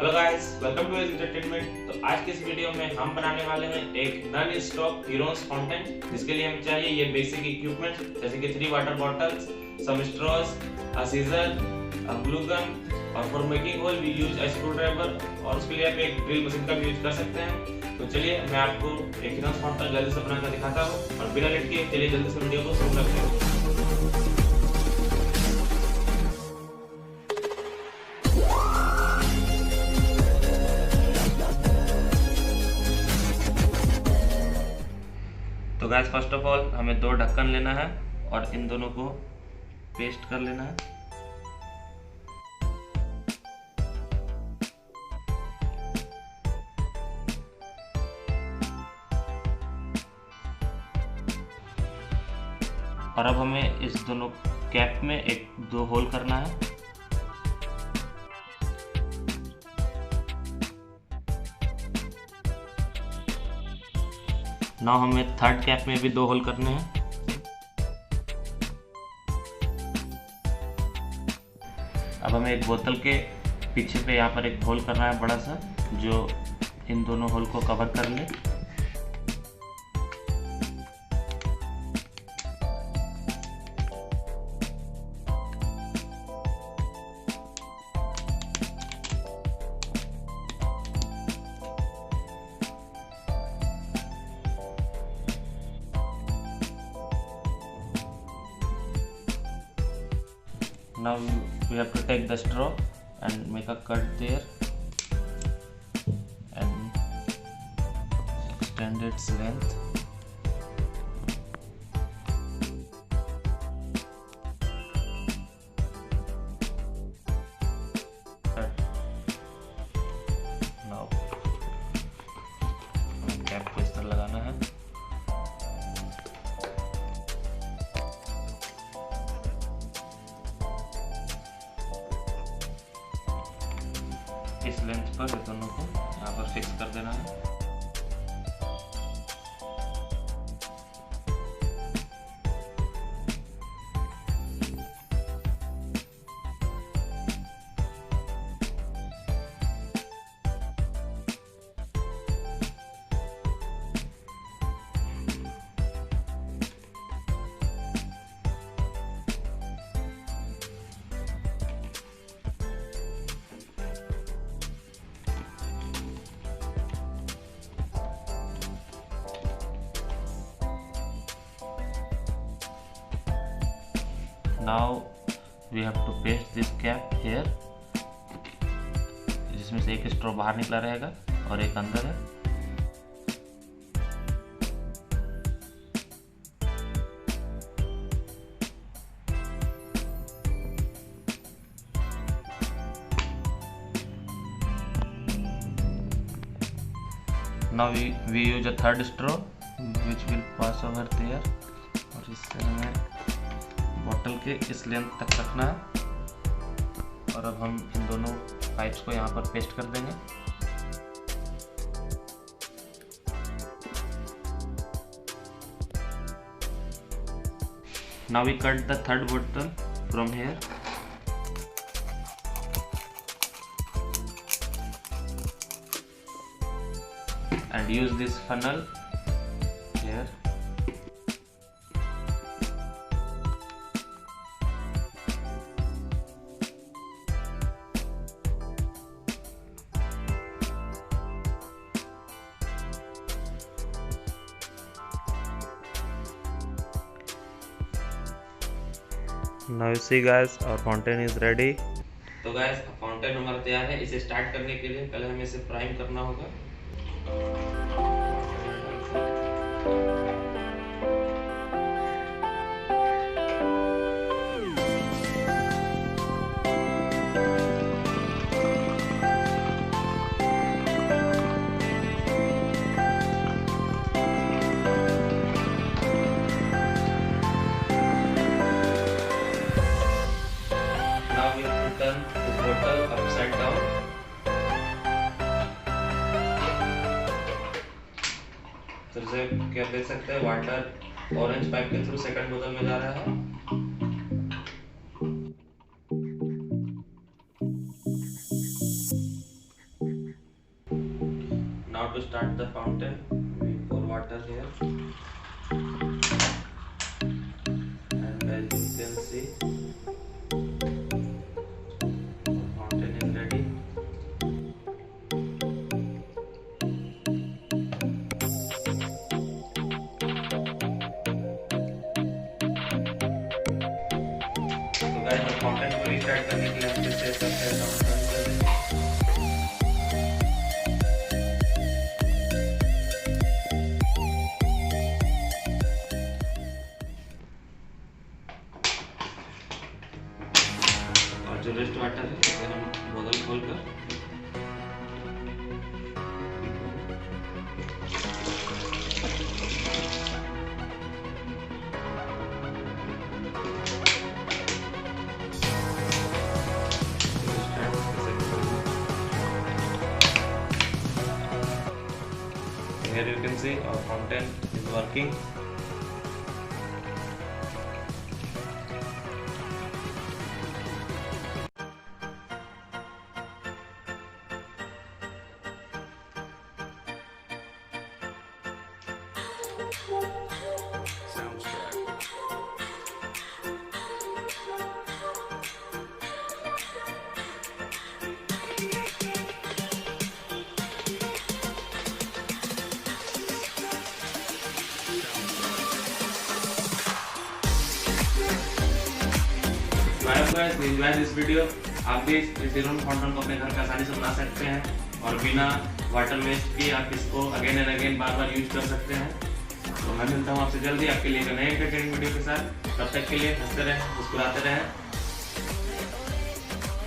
Hello guys, welcome to entertainment. तो आज के इस वीडियो में हम बनाने वाले हैं एक नॉन स्टॉप हीरोन्स फाउंटेन, जिसके लिए हमें चाहिए ये बेसिक इक्विपमेंट जैसे कि 3 water bottles, some straws, a scissor, a glue gun, और for making hole we use a screwdriver, और उसके लिए आप एक ड्रिल मशीन का भी यूज कर सकते हैं। तो चलिए मैं आपको एक हीरोन्स फाउंटेन जल्दी से बनाकर दिखाता हूँ, और बिना लेट के चलिए जल्दी से वीडियो को शुरू करते हैं। तो गैस फर्स्ट ऑफ ऑल हमें 2 ढक्कन लेना है और इन दोनों को पेस्ट कर लेना है। और अब हमें इस दोनों कैप में 1-2 होल करना है। नाउ हमें थर्ड कैप में भी 2 होल करने हैं। अब हमें एक बोतल के पीछे पे यहाँ पर एक होल करना है बड़ा सा, जो इन दोनों होल को कवर कर ले। Now we have to take the straw and make a cut there and extend its length. Now cap को इस तरह लगाना है। इस लेंथ पर दोनों को यहाँ पर फिक्स कर देना है। Now we have to paste this cap here, जिसमें से एक स्ट्रॉ बाहर निकला रहेगा और एक अंदर है। Now we use a third straw which will pass over there, और इससे हमें बॉटल के इस लेंथ तक रखना है। और अब हम इन दोनों पाइप्स को यहाँ पर पेस्ट कर देंगे। Now we cut the third bottle from here and use this funnel here. Now you see guys, our fountain is ready. तो गैस फाउंटेन हमारा तैयार है। इसे स्टार्ट करने के लिए पहले हमें इसे प्राइम करना होगा। Now we have to turn this bottle upside down. तो जैसे क्या देख सकते हैं, वाटर ऑरेंज पाइप के थ्रू सेकंड बोतल में जा रहा है। Now to start the fountain, we pour water here, and as you can see, fountain is ready. So guys, the fountain को restart करने के लिए हम फिर से सबसे डाउन कर देंगे. जो रेस्ट वाटर है इसे हम बोतल खोलकर here you can see our fountain is working. Guys, enjoy this video. आप भी इस हेरोन फाउंटेन को अपने घर पे आसानी से बना सकते हैं और बिना वाटर वेस्ट किए आप इसको अगेन एंड अगेन बार-बार यूज कर सकते हैं. तो मैं मिलता हूँ आपसे जल्दी आपके लिए एक नए एंटरटेनिंग वीडियो के साथ. तब तक के लिए हंसते रहें, मुस्कुराते रहें.